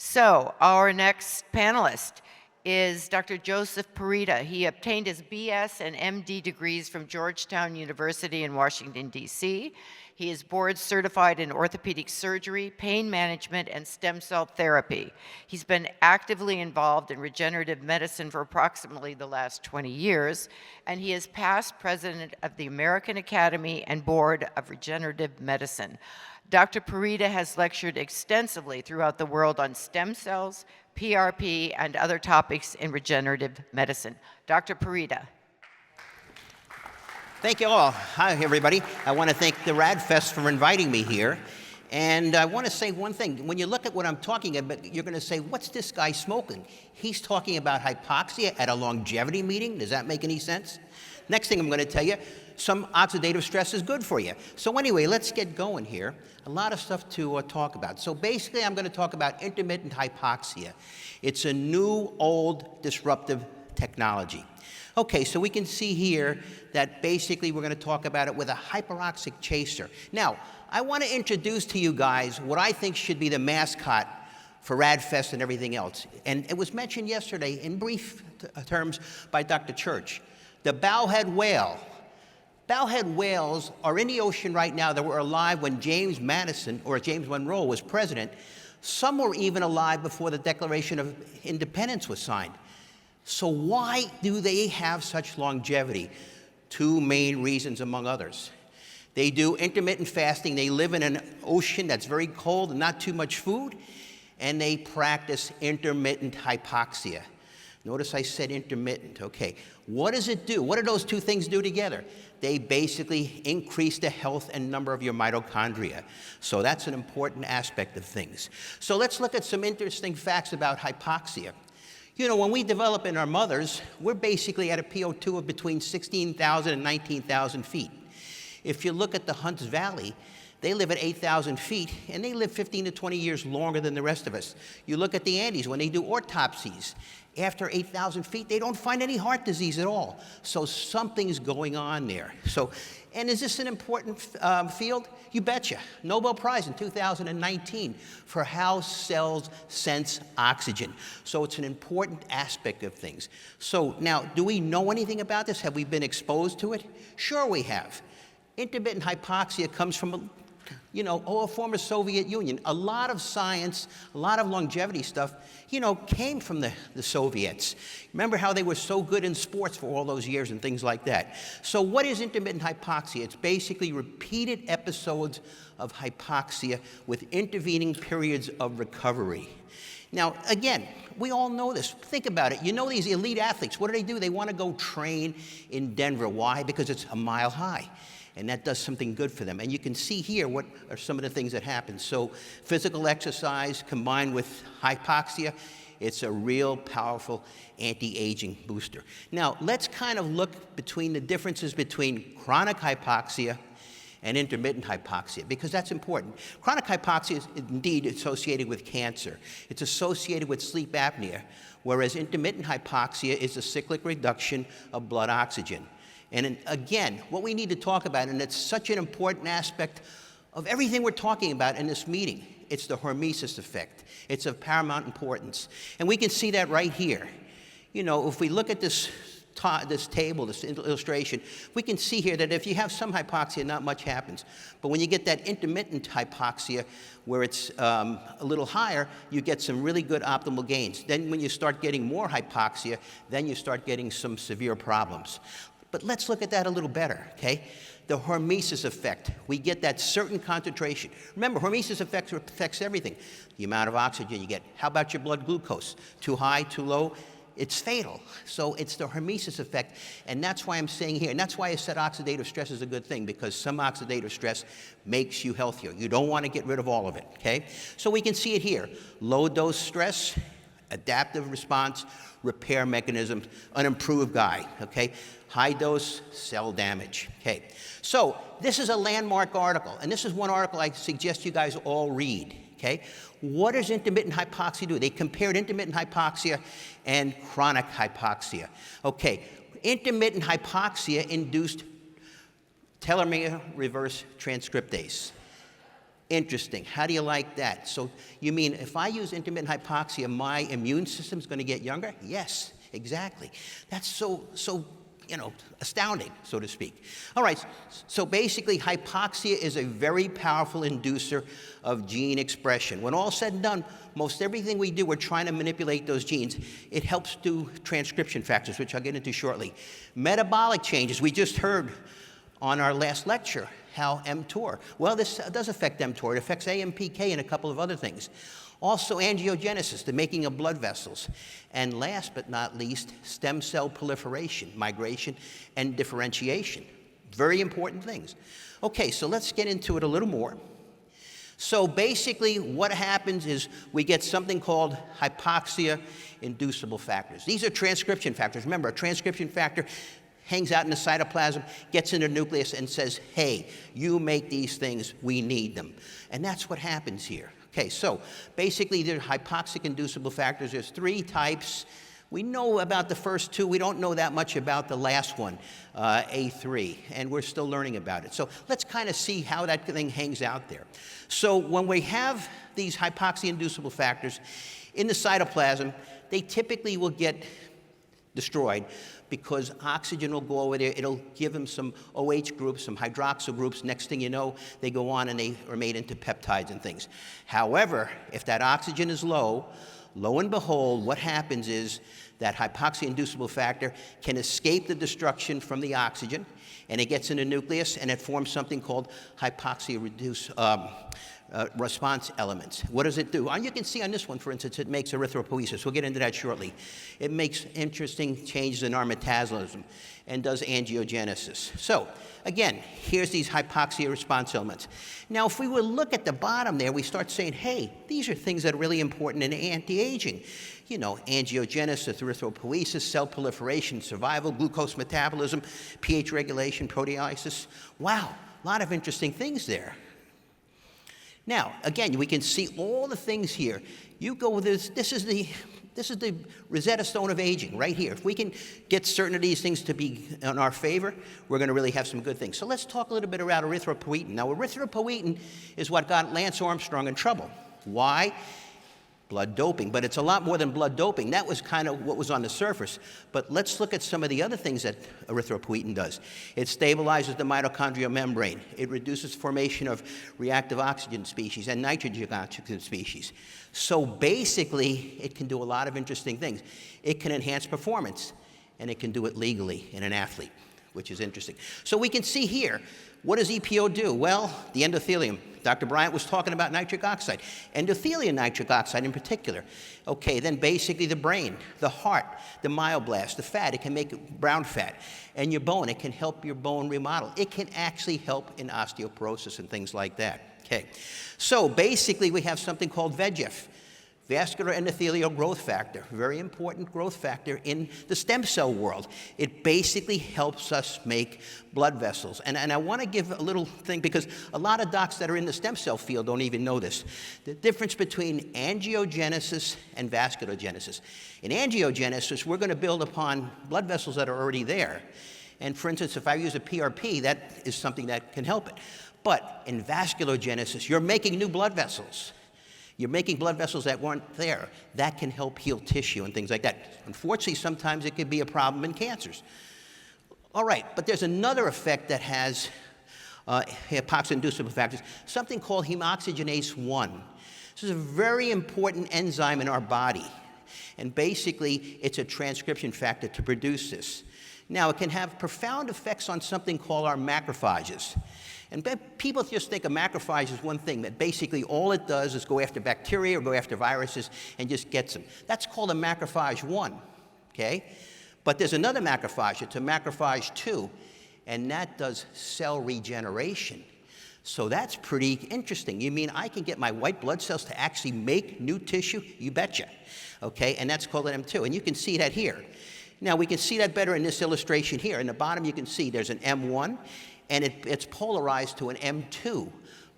So our next panelist is Dr. Joseph Purita. He obtained his BS and MD degrees from Georgetown University in Washington, D.C. He is board certified in orthopedic surgery, pain management, and stem cell therapy. He's been actively involved in regenerative medicine for approximately the last 20 years, and he is past president of the American Academy and Board of Regenerative Medicine. Dr. Purita has lectured extensively throughout the world on stem cells, PRP, and other topics in regenerative medicine. Dr. Purita. Thank you all. Hi, everybody. I want to thank the RAADfest for inviting me here. And I want to say one thing. When you look at what I'm talking about, you're going to say, what's this guy smoking? He's talking about hypoxia at a longevity meeting. Does that make any sense? Next thing I'm going to tell you, some oxidative stress is good for you. So anyway, let's get going here. A lot of stuff to talk about. So basically, I'm going to talk about intermittent hypoxia. It's a new, old, disruptive technology. Okay, so we can see here that basically we're going to talk about it with a hyperoxic chaser. Now, I want to introduce to you guys what I think should be the mascot for RAADfest and everything else. And it was mentioned yesterday in brief terms by Dr. Church. The bowhead whale. Bowhead whales are in the ocean right now that were alive when James Madison or James Monroe was president. Some were even alive before the Declaration of Independence was signed. So why do they have such longevity? Two main reasons, among others. They do intermittent fasting. They live in an ocean that's very cold and not too much food. And they practice intermittent hypoxia. Notice I said intermittent. Okay, what does it do? What do those two things do together? They basically increase the health and number of your mitochondria. So that's an important aspect of things. So let's look at some interesting facts about hypoxia. You know, when we develop in our mothers, we're basically at a PO2 of between 16,000 and 19,000 feet. If you look at the Hunts Valley, they live at 8,000 feet, and they live 15 to 20 years longer than the rest of us. You look at the Andes, when they do autopsies, after 8,000 feet, they don't find any heart disease at all. So something's going on there. So, and is this an important field? You betcha. Nobel Prize in 2019 for how cells sense oxygen. So it's an important aspect of things. So now, do we know anything about this? Have we been exposed to it? Sure we have. Intermittent hypoxia comes from a former Soviet Union. A lot of science, a lot of longevity stuff, came from the Soviets. Remember how they were so good in sports for all those years and things like that. So what is intermittent hypoxia? It's basically repeated episodes of hypoxia with intervening periods of recovery. Now, again, we all know this. Think about it. You know these elite athletes, what do? They want to go train in Denver. Why? Because it's a mile high. And that does something good for them. And you can see here what are some of the things that happen. So physical exercise combined with hypoxia, it's a real powerful anti-aging booster. Now, let's kind of look between the differences between chronic hypoxia and intermittent hypoxia, because that's important. Chronic hypoxia is indeed associated with cancer. It's associated with sleep apnea, whereas intermittent hypoxia is a cyclic reduction of blood oxygen. And again, what we need to talk about, and it's such an important aspect of everything we're talking about in this meeting, it's the hormesis effect. It's of paramount importance. And we can see that right here. If we look at this table, this illustration, we can see here that if you have some hypoxia, not much happens. But when you get that intermittent hypoxia, where it's a little higher, you get some really good optimal gains. Then when you start getting more hypoxia, then you start getting some severe problems. But let's look at that a little better, okay? The hormesis effect. We get that certain concentration. Remember, hormesis affects everything. The amount of oxygen you get. How about your blood glucose? Too high, too low? It's fatal. So it's the hormesis effect, and that's why I'm saying here, and that's why I said oxidative stress is a good thing, because some oxidative stress makes you healthier. You don't want to get rid of all of it, okay? So we can see it here. Low dose stress, adaptive response, repair mechanism, an improved guy, okay? High dose, cell damage, okay? So this is a landmark article, and this is one article I suggest you guys all read, okay? What does intermittent hypoxia do? They compared intermittent hypoxia and chronic hypoxia. Okay, intermittent hypoxia induced telomere reverse transcriptase. Interesting. How do you like that? So you mean if I use intermittent hypoxia, my immune system's going to get younger? Yes, exactly. That's so astounding, so to speak. All right, so basically hypoxia is a very powerful inducer of gene expression. When all said and done, most everything we do, we're trying to manipulate those genes. It helps do transcription factors, which I'll get into shortly. Metabolic changes, we just heard on our last lecture, how mTOR. Well, this does affect mTOR. It affects AMPK and a couple of other things. Also angiogenesis, the making of blood vessels. And last but not least, stem cell proliferation, migration, and differentiation. Very important things. Okay, so let's get into it a little more. So basically what happens is we get something called hypoxia-inducible factors. These are transcription factors. Remember, a transcription factor hangs out in the cytoplasm, gets in the nucleus and says, hey, you make these things, we need them. And that's what happens here. Okay, so basically there are hypoxic-inducible factors. There's 3 types. We know about the first 2. We don't know that much about the last one, A3, and we're still learning about it. So let's kind of see how that thing hangs out there. So when we have these hypoxia-inducible factors in the cytoplasm, they typically will get destroyed because oxygen will go over there. It'll give them some OH groups, some hydroxyl groups. Next thing you know, they go on and they are made into peptides and things. However, if that oxygen is low and behold, what happens is that hypoxia-inducible factor can escape the destruction from the oxygen, and it gets in the nucleus, and it forms something called response elements. What does it do? And you can see on this one, for instance, it makes erythropoiesis. We'll get into that shortly. It makes interesting changes in our metabolism and does angiogenesis. So, again, here's these hypoxia response elements. Now, if we would look at the bottom there, we start saying, hey, these are things that are really important in anti-aging. You know, angiogenesis, erythropoiesis, cell proliferation, survival, glucose metabolism, pH regulation, proteolysis. Wow, a lot of interesting things there. Now, again, we can see all the things here. You go with this. This is the Rosetta Stone of aging right here. If we can get certain of these things to be in our favor, we're going to really have some good things. So let's talk a little bit about erythropoietin. Now, erythropoietin is what got Lance Armstrong in trouble. Why? Blood doping, but it's a lot more than blood doping. That was kind of what was on the surface. But let's look at some of the other things that erythropoietin does. It stabilizes the mitochondrial membrane. It reduces formation of reactive oxygen species and nitrogen oxygen species. So basically, it can do a lot of interesting things. It can enhance performance, and it can do it legally in an athlete, which is interesting. So we can see here, what does EPO do? Well, the endothelium. Dr. Bryant was talking about nitric oxide, endothelial nitric oxide in particular. Okay, then basically the brain, the heart, the myoblast, the fat, it can make brown fat. And your bone, it can help your bone remodel. It can actually help in osteoporosis and things like that. Okay, so basically we have something called VEGF, vascular endothelial growth factor, very important growth factor in the stem cell world. It basically helps us make blood vessels. And I want to give a little thing, because a lot of docs that are in the stem cell field don't even know this. The difference between angiogenesis and vasculogenesis. In angiogenesis, we're going to build upon blood vessels that are already there. And for instance, if I use a PRP, that is something that can help it. But in vasculogenesis, you're making new blood vessels. You're making blood vessels that weren't there. That can help heal tissue and things like that. Unfortunately, sometimes it could be a problem in cancers. All right, but there's another effect that has hypoxia-inducible factors, something called hemoxygenase 1. This is a very important enzyme in our body. And basically, it's a transcription factor to produce this. Now, it can have profound effects on something called our macrophages. And people just think a macrophage is one thing, that basically all it does is go after bacteria or go after viruses and just gets them. That's called a macrophage 1, okay? But there's another macrophage, it's a macrophage 2, and that does cell regeneration. So that's pretty interesting. You mean I can get my white blood cells to actually make new tissue? You betcha, okay? And that's called an M2, and you can see that here. Now, we can see that better in this illustration here. In the bottom, you can see there's an M1, and it's polarized to an M2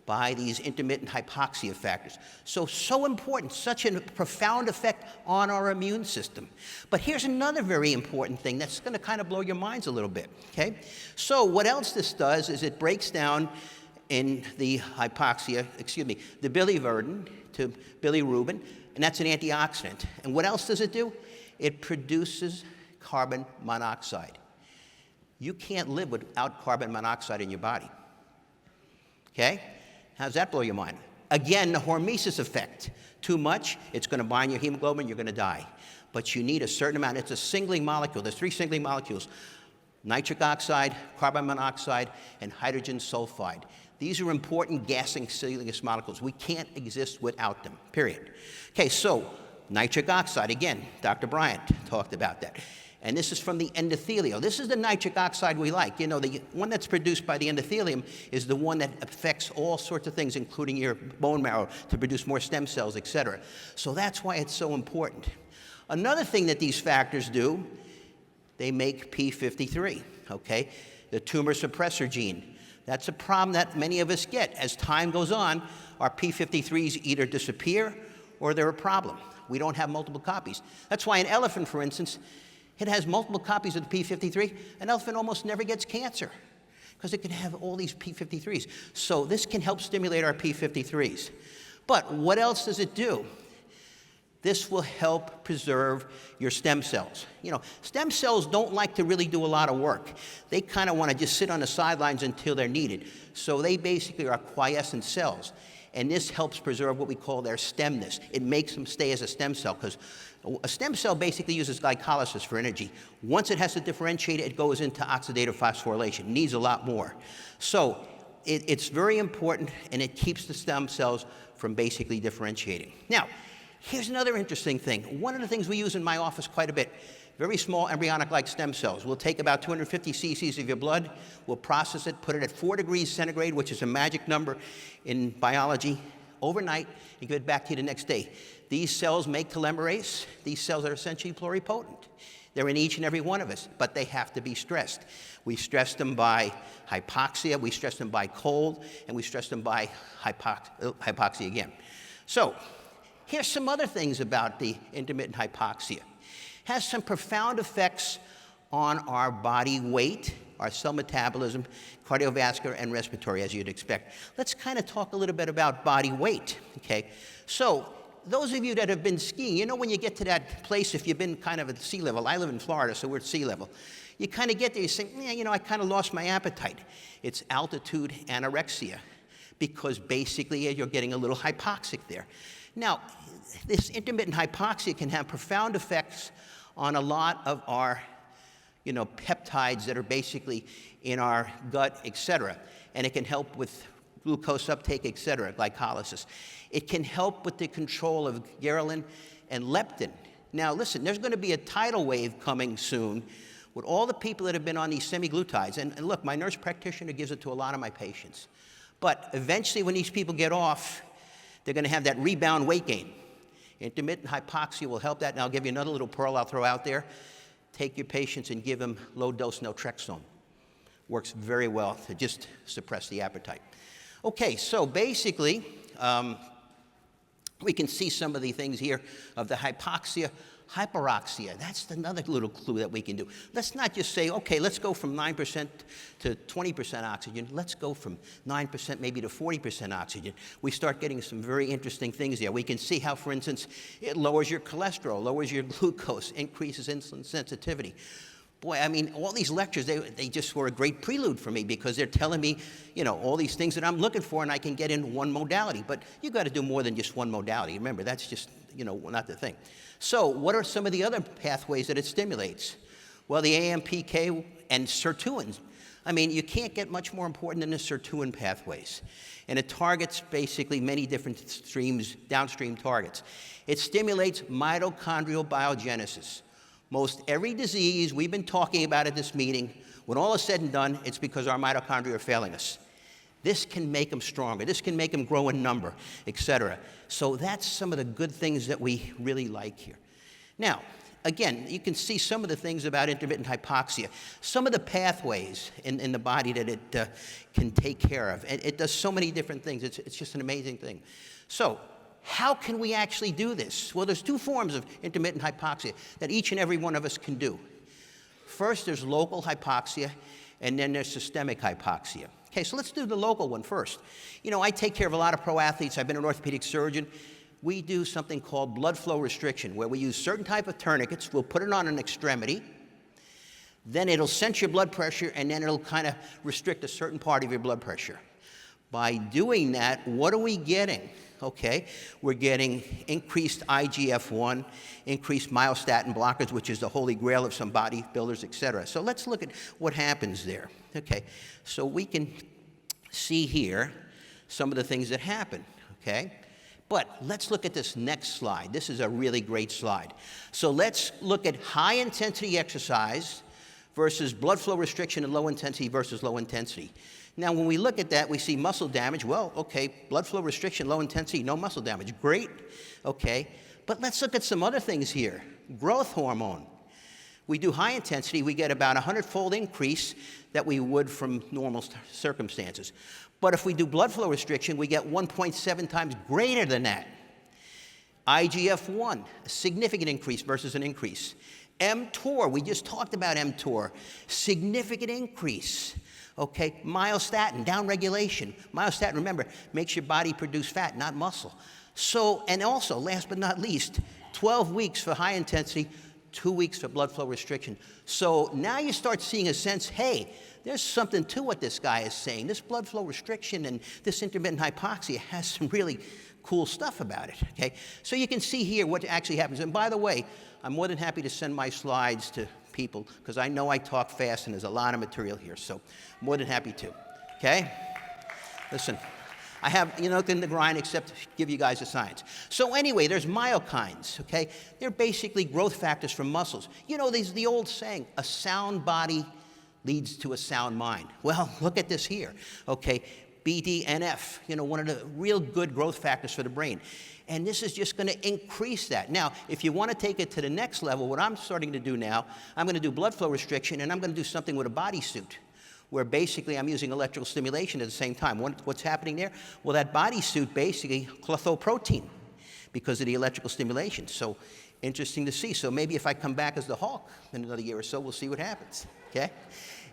by these intermittent hypoxia factors. So important, such a profound effect on our immune system. But here's another very important thing that's going to kind of blow your minds a little bit, okay? So what else this does is it breaks down in the hypoxia, the biliverdin to bilirubin, and that's an antioxidant. And what else does it do? It produces carbon monoxide. You can't live without carbon monoxide in your body. Okay? How does that blow your mind? Again, the hormesis effect. Too much, it's going to bind your hemoglobin, you're going to die. But you need a certain amount. It's a singling molecule. There's 3 singling molecules: nitric oxide, carbon monoxide, and hydrogen sulfide. These are important gassing cilious molecules. We can't exist without them, period. Okay, so nitric oxide, again, Dr. Bryant talked about that. And this is from the endothelium. This is the nitric oxide we like. You know, the one that's produced by the endothelium is the one that affects all sorts of things, including your bone marrow, to produce more stem cells, et cetera. So that's why it's so important. Another thing that these factors do, they make P53, okay? The tumor suppressor gene. That's a problem that many of us get. As time goes on, our P53s either disappear or they're a problem. We don't have multiple copies. That's why an elephant, for instance, it has multiple copies of the P53. An elephant almost never gets cancer because it can have all these P53s. So this can help stimulate our P53s. But what else does it do? This will help preserve your stem cells. You know, stem cells don't like to really do a lot of work. They kind of want to just sit on the sidelines until they're needed. So they basically are quiescent cells. And this helps preserve what we call their stemness. It makes them stay as a stem cell, because a stem cell basically uses glycolysis for energy. Once it has to differentiate, it goes into oxidative phosphorylation. It needs a lot more. So it's very important, and it keeps the stem cells from basically differentiating. Now, here's another interesting thing. One of the things we use in my office quite a bit, very small embryonic-like stem cells. We'll take about 250 cc's of your blood, we'll process it, put it at 4 degrees centigrade, which is a magic number in biology, overnight, and give it back to you the next day. These cells make telomerase. These cells are essentially pluripotent. They're in each and every one of us, but they have to be stressed. We stress them by hypoxia, we stress them by cold, and we stress them by hypoxia again. So, here's some other things about the intermittent hypoxia. It has some profound effects on our body weight, our cell metabolism, cardiovascular, and respiratory, as you'd expect. Let's kind of talk a little bit about body weight, okay? So, those of you that have been skiing, you know when you get to that place, if you've been kind of at sea level, I live in Florida, so we're at sea level, you kind of get there, you say, you know, I kind of lost my appetite. It's altitude anorexia, because basically you're getting a little hypoxic there. Now, this intermittent hypoxia can have profound effects on a lot of our, you know, peptides that are basically in our gut, et cetera. And it can help with glucose uptake, et cetera, glycolysis. It can help with the control of ghrelin and leptin. Now, listen, there's going to be a tidal wave coming soon with all the people that have been on these semaglutides. And look, my nurse practitioner gives it to a lot of my patients. But eventually, when these people get off, they're going to have that rebound weight gain. Intermittent hypoxia will help that. And I'll give you another little pearl I'll throw out there. Take your patients and give them low-dose naltrexone. Works very well to just suppress the appetite. Okay, so basically, we can see some of the things here of the hypoxia, hyperoxia. That's another little clue that we can do. Let's not just say, okay, let's go from 9% to 20% oxygen. Let's go from 9% maybe to 40% oxygen. We start getting some very interesting things there. We can see how, for instance, it lowers your cholesterol, lowers your glucose, increases insulin sensitivity. Boy, I mean, all these lectures, they just were a great prelude for me, because they're telling me, you know, all these things that I'm looking for, and I can get in one modality. But you got to do more than just one modality. Remember, that's just, you know, not the thing. So what are some of the other pathways that it stimulates? Well, the AMPK and sirtuins. I mean, you can't get much more important than the sirtuin pathways. And it targets basically many different streams, downstream targets. It stimulates mitochondrial biogenesis. Most every disease we've been talking about at this meeting, when all is said and done, it's because our mitochondria are failing us. This can make them stronger. This can make them grow in number, et cetera. So that's some of the good things that we really like here. Now, again, you can see some of the things about intermittent hypoxia, some of the pathways in the body that it can take care of. And it does so many different things. It's just an amazing thing. So, how can we actually do this? Well, there's 2 forms of intermittent hypoxia that each and every one of us can do. First, there's local hypoxia, and then there's systemic hypoxia. Okay, so let's do the local one first. You know, I take care of a lot of pro athletes. I've been an orthopedic surgeon. We do something called blood flow restriction, where we use certain type of tourniquets. We'll put it on an extremity. Then it'll sense your blood pressure, and then it'll kind of restrict a certain part of your blood pressure. By doing that, what are we getting? Okay, we're getting increased IGF-1, increased myostatin blockers, which is the holy grail of some bodybuilders, et cetera. So let's look at what happens there. Okay, so we can see here some of the things that happen, okay? But let's look at this next slide. This is a really great slide. So let's look at high intensity exercise versus blood flow restriction and low intensity versus low intensity. Now, when we look at that, we see muscle damage. Well, okay, blood flow restriction, low intensity, no muscle damage. Great, okay. But let's look at some other things here. Growth hormone. We do high intensity, we get about a 100-fold increase that we would from normal circumstances. But if we do blood flow restriction, we get 1.7 times greater than that. IGF-1, a significant increase versus an increase. mTOR, we just talked about mTOR, significant increase. Okay, myostatin, downregulation. Myostatin, remember, makes your body produce fat, not muscle. So, and also, last but not least, 12 weeks for high intensity, 2 weeks for blood flow restriction. So now you start seeing a sense, hey, there's something to what this guy is saying. This blood flow restriction and this intermittent hypoxia has some really cool stuff about it, okay? So you can see here what actually happens. And by the way, I'm more than happy to send my slides to people because I know I talk fast and there's a lot of material here, so more than happy to, okay? Listen, I have nothing to grind except to give you guys the science. So anyway, there's myokines, okay? They're basically growth factors from muscles. You know, there's the old saying, a sound body leads to a sound mind. Well, look at this here, okay? BDNF, one of the real good growth factors for the brain. And this is just going to increase that. Now, if you want to take it to the next level, what I'm starting to do now, I'm going to do blood flow restriction, and I'm going to do something with a bodysuit, where basically I'm using electrical stimulation at the same time. What's happening there? Well, that bodysuit basically glycoprotein because of the electrical stimulation. So interesting to see. So maybe if I come back as the Hulk in another year or so, we'll see what happens, okay?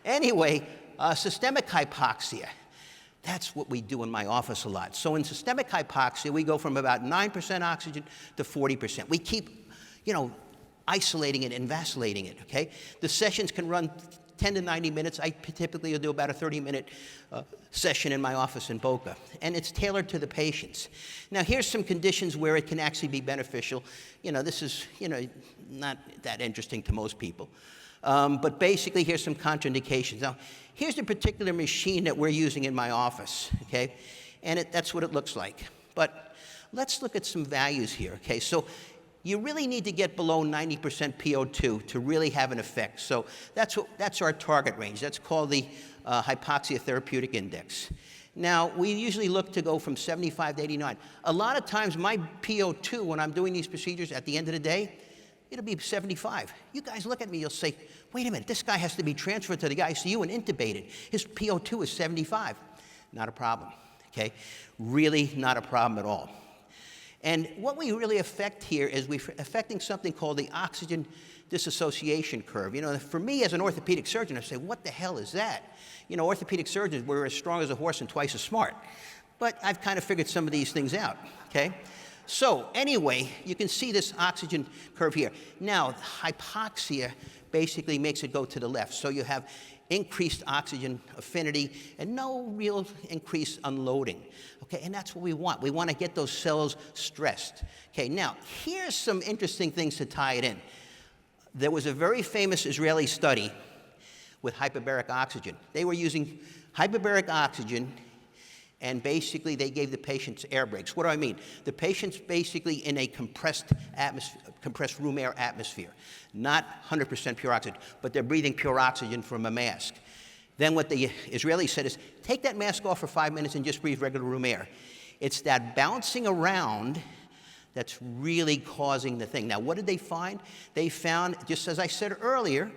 Anyway, systemic hypoxia. That's what we do in my office a lot. So in systemic hypoxia, we go from about 9% oxygen to 40%. We keep, isolating it and vacillating it, okay? The sessions can run 10 to 90 minutes. I typically will do about a 30-minute session in my office in Boca, and it's tailored to the patients. Now, here's some conditions where it can actually be beneficial. This is, not that interesting to most people. But basically, here's some contraindications. Now, here's the particular machine that we're using in my office, okay? And that's what it looks like. But let's look at some values here, okay? So you really need to get below 90% PO2 to really have an effect. So that's our target range. That's called the Hypoxia Therapeutic Index. Now, we usually look to go from 75 to 89. A lot of times, my PO2, when I'm doing these procedures at the end of the day, it'll be 75. You guys look at me, you'll say, wait a minute, this guy has to be transferred to the ICU and intubated. His PO2 is 75. Not a problem, okay? Really not a problem at all. And what we really affect here is we're affecting something called the oxygen dissociation curve. For me as an orthopedic surgeon, I say, what the hell is that? Orthopedic surgeons, we're as strong as a horse and twice as smart. But I've kind of figured some of these things out, okay? So anyway, you can see this oxygen curve here. Now, hypoxia basically makes it go to the left. So you have increased oxygen affinity and no real increased unloading. Okay, and that's what we want. We want to get those cells stressed. Okay, now, here's some interesting things to tie it in. There was a very famous Israeli study with hyperbaric oxygen. They were using hyperbaric oxygen, and basically they gave the patients air breaks. What do I mean? The patient's basically in a compressed room air atmosphere, not 100% pure oxygen, but they're breathing pure oxygen from a mask. Then what the Israelis said is, take that mask off for 5 minutes and just breathe regular room air. It's that bouncing around that's really causing the thing. Now, what did they find? They found, just as I said earlier,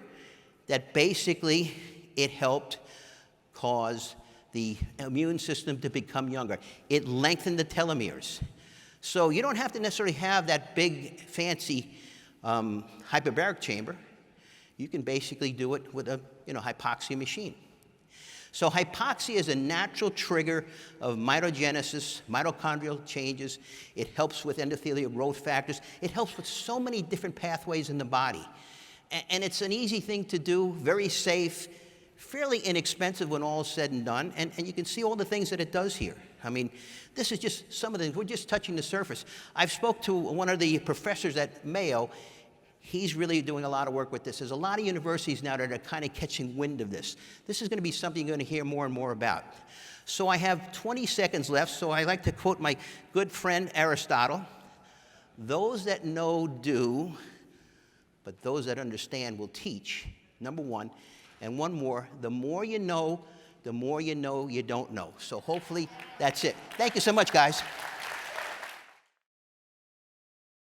that basically it helped cause the immune system to become younger. It lengthened the telomeres. So you don't have to necessarily have that big, fancy hyperbaric chamber. You can basically do it with a hypoxia machine. So hypoxia is a natural trigger of mitogenesis, mitochondrial changes. It helps with endothelial growth factors. It helps with so many different pathways in the body. And it's an easy thing to do, very safe, fairly inexpensive when all is said and done. And you can see all the things that it does here. I mean, this is just some of the things. We're just touching the surface. I've spoke to one of the professors at Mayo. He's really doing a lot of work with this. There's a lot of universities now that are kind of catching wind of this. This is going to be something you're going to hear more and more about. So I have 20 seconds left, so I like to quote my good friend Aristotle. Those that know do, but those that understand will teach, number one. And one more, the more you know you don't know. So hopefully that's it. Thank you so much, guys.